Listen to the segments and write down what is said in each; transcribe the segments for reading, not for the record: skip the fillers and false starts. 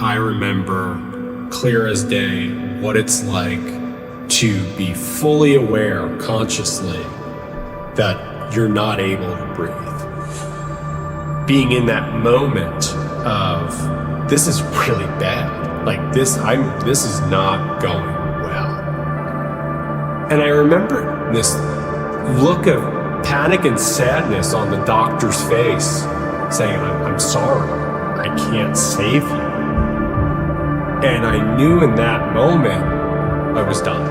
I remember clear as day what it's like to be fully aware consciously that you're not able to breathe. Being in that moment of, this is really bad. Like this is not going well. And I remember this look of panic and sadness on the doctor's face, saying, I'm sorry, I can't save you. And I knew in that moment I was done.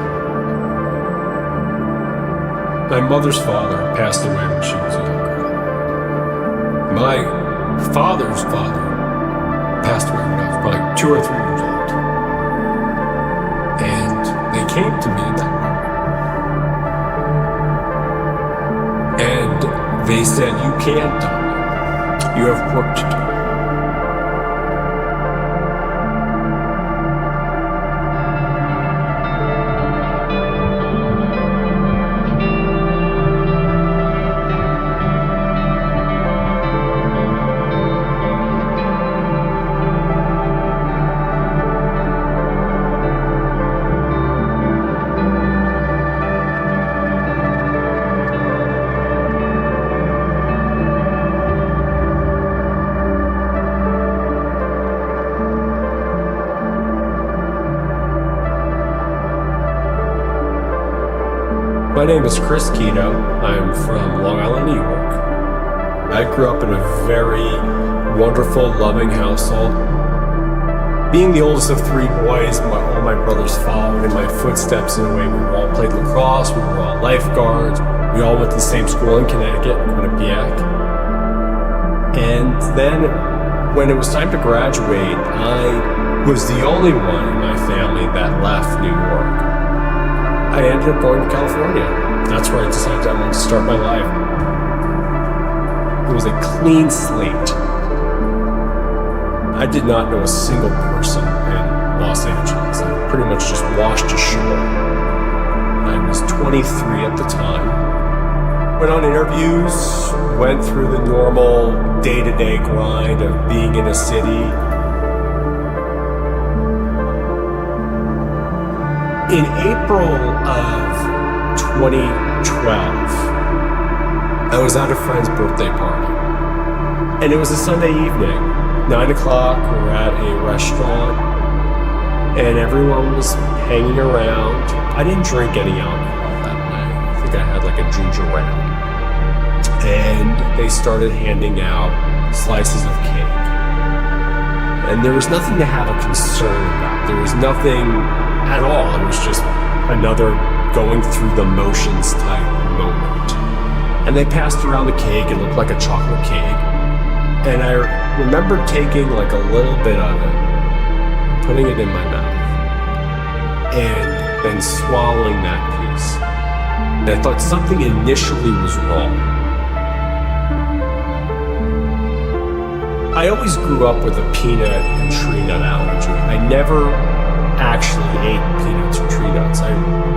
My mother's father passed away when she was a young girl. My father's father passed away when I was probably 2 or 3 years old. And they came to me in that moment. And they said, you can't die. You have work to do. My name is Chris Keto. I'm from Long Island, New York. I grew up in a very wonderful, loving household. Being the oldest of 3 boys, all my brothers followed in my footsteps in a way. We all played lacrosse, we were all lifeguards, we all went to the same school in Connecticut, Quinnipiac. And then when it was time to graduate, I was the only one in my family that left New York. I ended up going to California. That's where I decided I wanted to start my life. It was a clean slate. I did not know a single person in Los Angeles. I pretty much just washed ashore. I was 23 at the time. Went on interviews, went through the normal day-to-day grind of being in a city. In April of 2012, I was at a friend's birthday party. And it was a Sunday evening, 9 o'clock, we were at a restaurant, and everyone was hanging around. I didn't drink any alcohol that night. I think I had like a ginger ale. And they started handing out slices of cake. And there was nothing to have a concern about. There was nothing at all. It was just another going through the motions type moment. And they passed around the cake. It looked like a chocolate cake. And I remember taking like a little bit of it, putting it in my mouth, and then swallowing that piece. And I thought something initially was wrong. I always grew up with a peanut and tree nut allergy. I never actually ate peanuts or tree nuts. I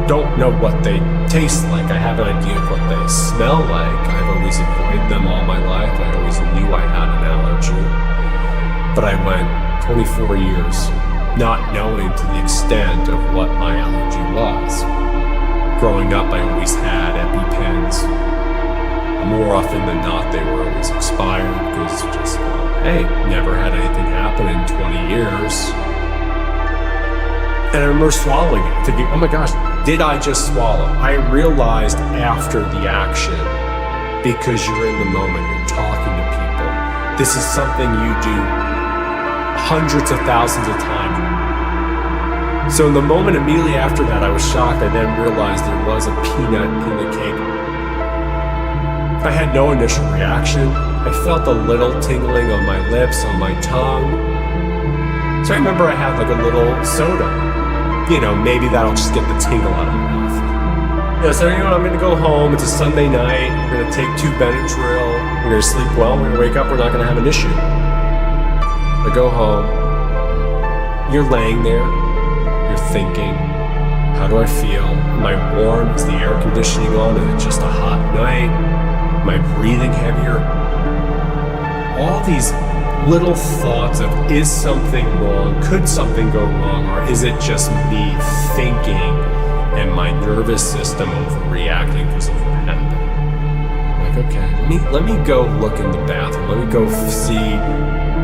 don't know what they taste like. I have an idea of what they smell like. I've always avoided them all my life. I always knew I had an allergy. But I went 24 years not knowing to the extent of what my allergy was. Growing up, I always had EpiPens. More often than not, they were always expired because just, hey, never had anything happen in 20 years. And I remember swallowing it, thinking, oh my gosh, did I just swallow? I realized after the action, because you're in the moment, you're talking to people. This is something you do hundreds of thousands of times. So in the moment immediately after that, I was shocked. I then realized there was a peanut in the cake. I had no initial reaction. I felt a little tingling on my lips, on my tongue. So I remember I had like a little soda. You know, maybe that'll just get the tingle out of my mouth. So you know, I'm gonna go home. It's a Sunday night. We're gonna take 2 Benadryl. We're gonna sleep well. We're gonna wake up. We're not gonna have an issue. I go home. You're laying there. You're thinking, how do I feel? Am I warm? Is the air conditioning on? Is it just a hot night? Am I breathing heavier? All these little thoughts of, is something wrong? Could something go wrong? Or is it just me thinking and my nervous system overreacting because of what happened? Like, okay, let me go look in the bathroom. Let me go see,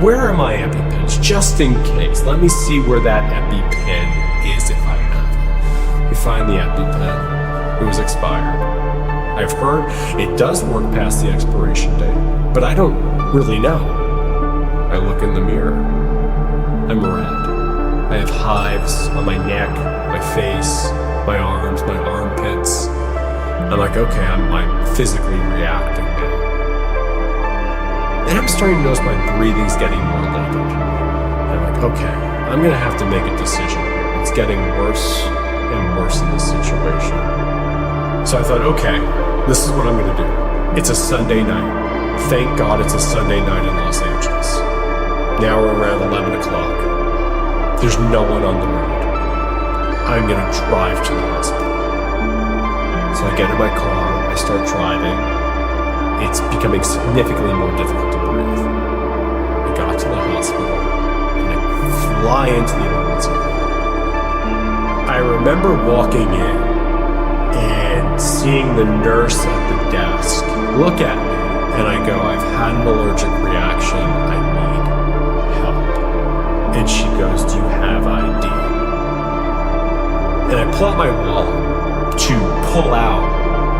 where are my EpiPens? Just in case. Let me see where that EpiPen is if I have it. We find the EpiPen. It was expired. I've heard it does work past the expiration date, but I don't really know. I look in the mirror. I'm red. I have hives on my neck, my face, my arms, my armpits. I'm like, okay, I'm physically reacting now. And I'm starting to notice my breathing's getting more labored. I'm like, okay, I'm gonna have to make a decision. It's getting worse and worse in this situation. So I thought, okay, this is what I'm gonna do. It's a Sunday night. Thank God it's a Sunday night in Los Angeles. Now we're around 11 o'clock. There's no one on the road. I'm gonna drive to the hospital. So I get in my car, I start driving. It's becoming significantly more difficult to breathe. I got to the hospital, and I fly into the emergency room. I remember walking in and seeing the nurse at the desk look at me, and I go, I've had an allergic reaction, I need help. And she goes, do you have ID? And I pull out my wallet to pull out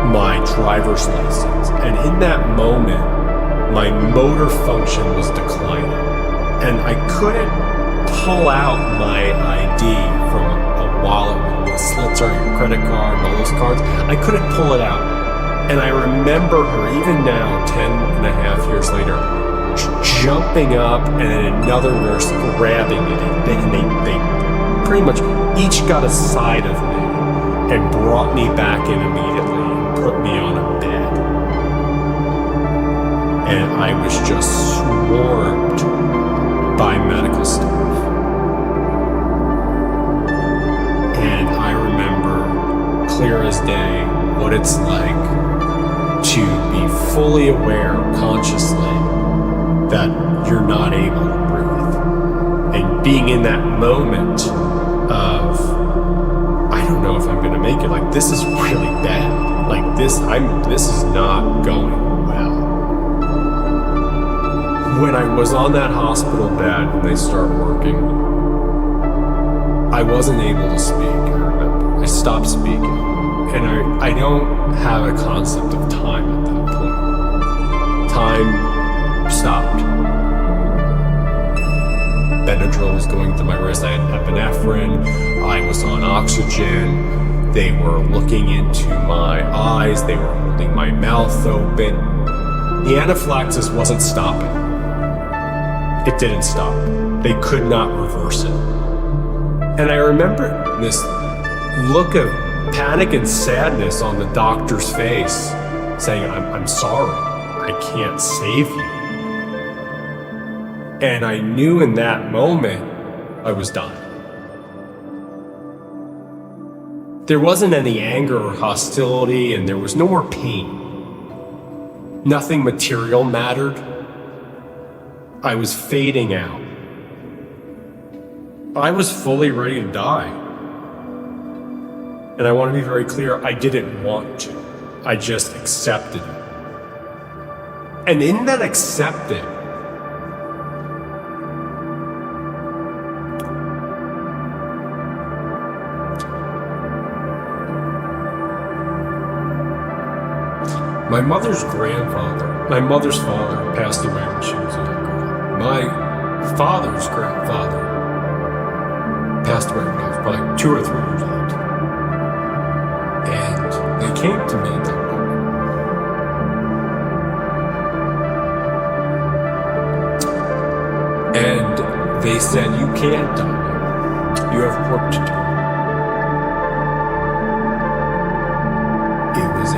my driver's license. And in that moment, my motor function was declining. And I couldn't pull out my ID from a wallet with the slits or your credit card and all those cards. I couldn't pull it out. And I remember her, even now, 10 and a half years later, jumping up and then another nurse grabbing it. And they pretty much each got a side of me and brought me back in immediately and put me on a bed. And I was just swarmed by medical staff. And I remember clear as day what it's like to be fully aware consciously that you're not able to breathe. And being in that moment of, I don't know if I'm gonna make it, like this is really bad. Like this is not going well. When I was on that hospital bed and they start working, I wasn't able to speak, I remember. I stopped speaking. And I don't have a concept of time at that point. Time stopped. Benadryl was going to my wrist. I had epinephrine. I was on oxygen. They were looking into my eyes. They were holding my mouth open. The anaphylaxis wasn't stopping. It didn't stop. They could not reverse it. And I remember this look of panic and sadness on the doctor's face, saying, I'm sorry, I can't save you. And I knew in that moment I was dying. There wasn't any anger or hostility, and there was no more pain. Nothing material mattered. I was fading out. I was fully ready to die. And I want to be very clear, I didn't want to. I just accepted it. And in that accepting, my mother's father passed away when she was a young girl. My father's grandfather passed away when I was probably 2 or 3 years old. And they came to me that moment. And they said, you can't die. You have work to do. It was a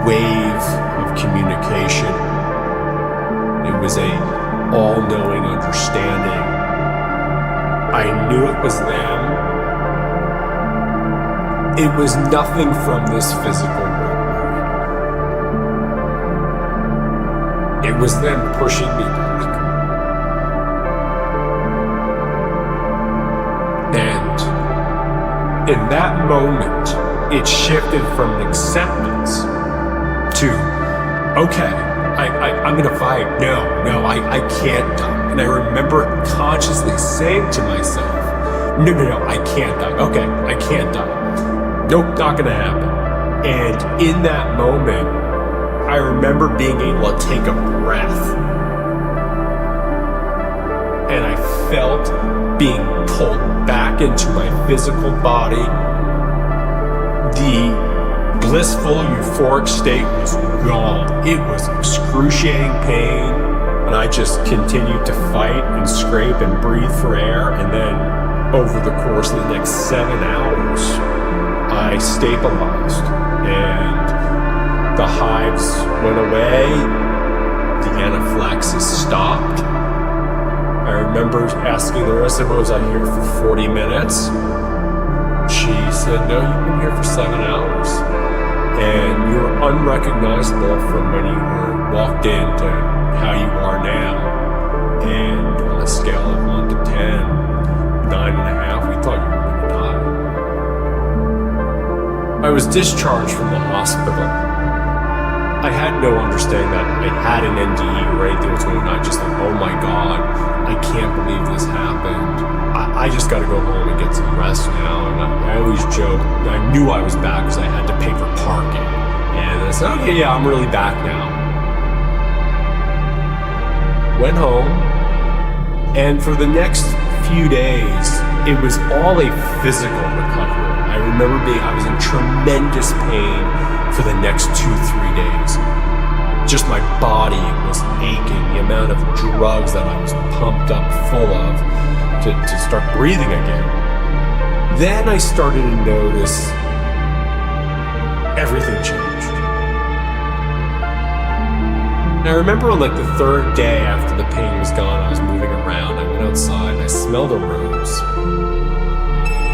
wave of communication. It was a all-knowing understanding. I knew it was them. It was nothing from this physical world. It was them pushing me back. In that moment, it shifted from acceptance to, okay, I'm gonna fight. No, I can't die. And I remember consciously saying to myself, no, I can't die. Okay, I can't die. Nope, not gonna happen. And in that moment, I remember being able to take a breath. And I felt being pulled back into my physical body. The blissful, euphoric state was gone. It was excruciating pain, and I just continued to fight and scrape and breathe for air. And then over the course of the next 7 hours, I stabilized, and the hives went away. The anaphylaxis stopped. I remember asking the nurse, was I here for 40 minutes? She said, no, you've been here for 7 hours. And you're unrecognizable from when you were walked in to how you are now. And on a scale of 1 to 10, 9.5, we thought you were going to die. I was discharged from the hospital. I had no understanding that I had an NDE or anything was going on. I just thought, oh my God, I can't believe this happened. I just got to go home and get some rest now. And I always joke, I knew I was back because I had to pay for parking. And I said, okay, yeah, I'm really back now. Went home, and for the next few days, it was all a physical recovery. I remember I was in tremendous pain for the next 2-3 days. Just my body was aching, the amount of drugs that I was pumped up full of to start breathing again. Then I started to notice everything changed. And I remember on like the 3rd day after the pain was gone, I was moving around, I went outside, and I smelled a rose.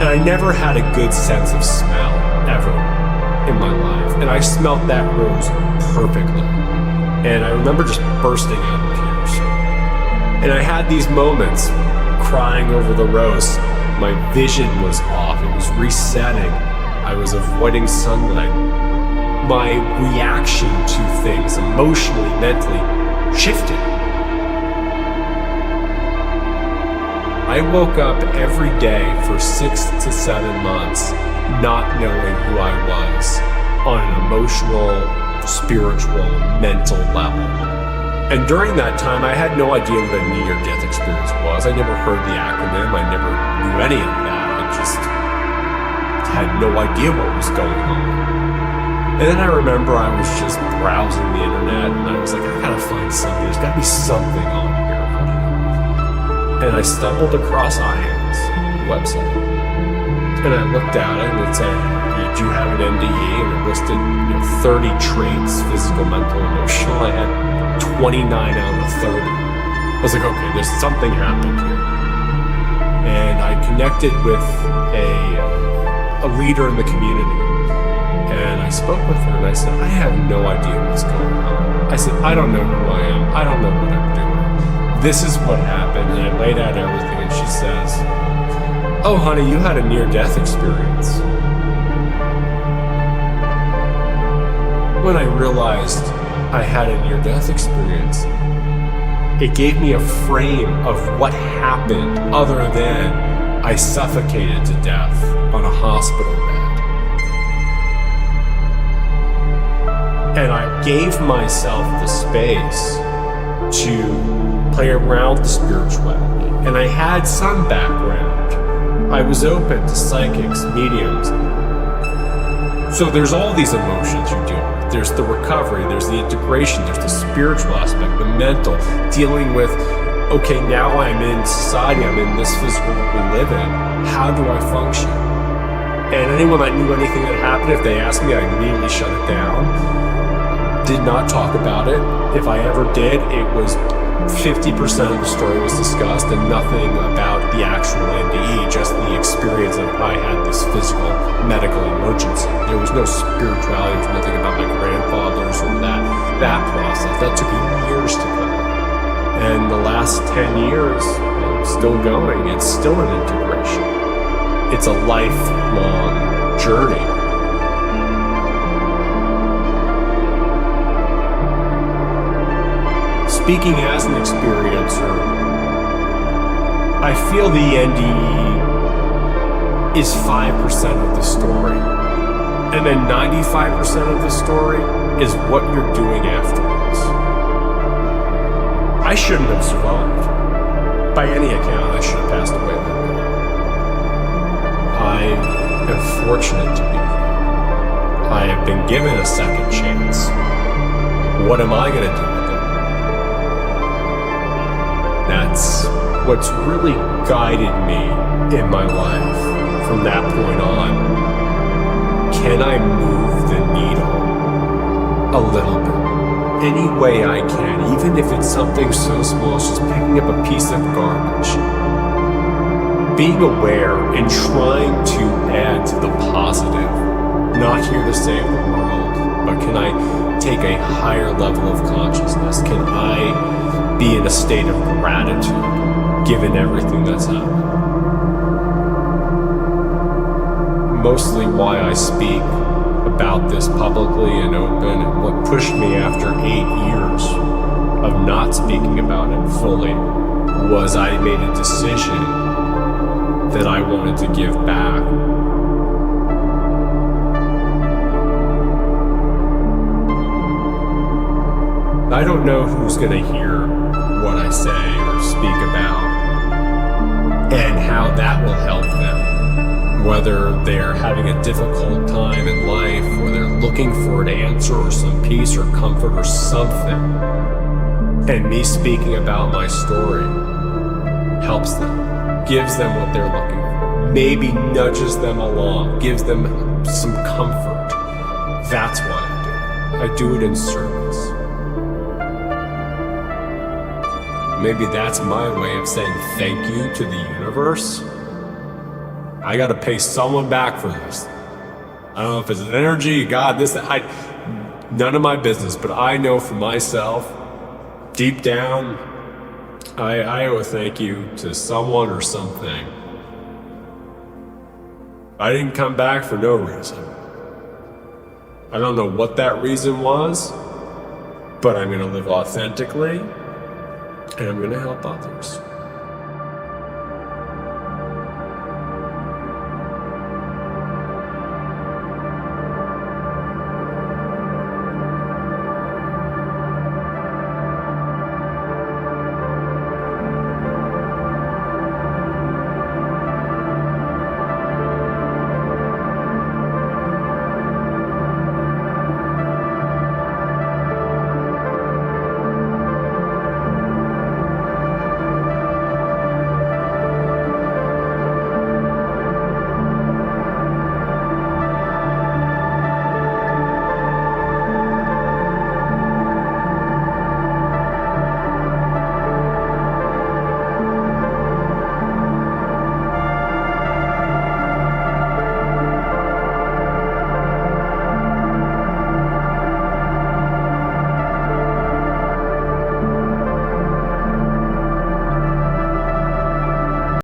And I never had a good sense of smell, ever, in my life. And I smelled that rose perfectly. And I remember just bursting out of tears. And I had these moments crying over the rose. My vision was off. It was resetting. I was avoiding sunlight. My reaction to things, emotionally, mentally, shifted. I woke up every day for 6 to 7 months not knowing who I was on an emotional, spiritual, mental level. And during that time, I had no idea what a near-death experience was. I never heard the acronym. I never knew any of that. I just had no idea what was going on. And then I remember I was just browsing the internet, and I was like, I gotta find something. There's gotta be something on here. And I stumbled across IAN's website. And I looked at it, and it said, do you have an NDE? And it listed 30 traits, physical, mental, emotional. I had 29 out of 30. I was like, okay, there's something happened here. And I connected with a leader in the community. And I spoke with her, and I said, I have no idea what's going on. I said, I don't know who I am. I don't know what I'm doing. This is what happened. And I laid out everything, and she says, oh, honey, you had a near-death experience. When I realized I had a near-death experience, it gave me a frame of what happened other than I suffocated to death on a hospital bed. And I gave myself the space to play around with spirituality. And I had some background. I was open to psychics, mediums. So there's all these emotions you deal with. There's the recovery, there's the integration, there's the spiritual aspect, the mental, dealing with, okay, now I'm in society, I'm in this physical world we live in. How do I function? And anyone that knew anything that happened, if they asked me, I immediately shut it down. Did not talk about it. If I ever did, it was 50% of the story was discussed and nothing about the actual NDE, just the experience of I had this physical medical emergency. There was no spirituality, there was nothing about my grandfathers or that process. That took years to go. And the last 10 years, it's still going. It's still an integration. It's a lifelong journey. Speaking as an experiencer, I feel the NDE is 5% of the story. And then 95% of the story is what you're doing afterwards. I shouldn't have survived. By any account, I should have passed away that day. I am fortunate to be here. I have been given a second chance. What am I going to do with it? That's what's really guided me in my life from that point on. Can I move the needle a little bit? Any way I can, even if it's something so small as just picking up a piece of garbage. Being aware and trying to add to the positive. Not here to save the world, but can I take a higher level of consciousness? Can I be in a state of gratitude given everything that's happened? Mostly why I speak about this publicly and open, and what pushed me after 8 years of not speaking about it fully was I made a decision that I wanted to give back. I don't know who's going to hear what I say or speak about and how that will help them. Whether they're having a difficult time in life or they're looking for an answer or some peace or comfort or something. And me speaking about my story helps them, gives them what they're looking for, maybe nudges them along, gives them some comfort. That's why I do it. I do it in service. Maybe that's my way of saying thank you to the universe. I gotta pay someone back for this. I don't know if it's an energy, God, this, none of my business, but I know for myself, deep down, I owe a thank you to someone or something. I didn't come back for no reason. I don't know what that reason was, but I'm gonna live authentically, and I'm gonna help others.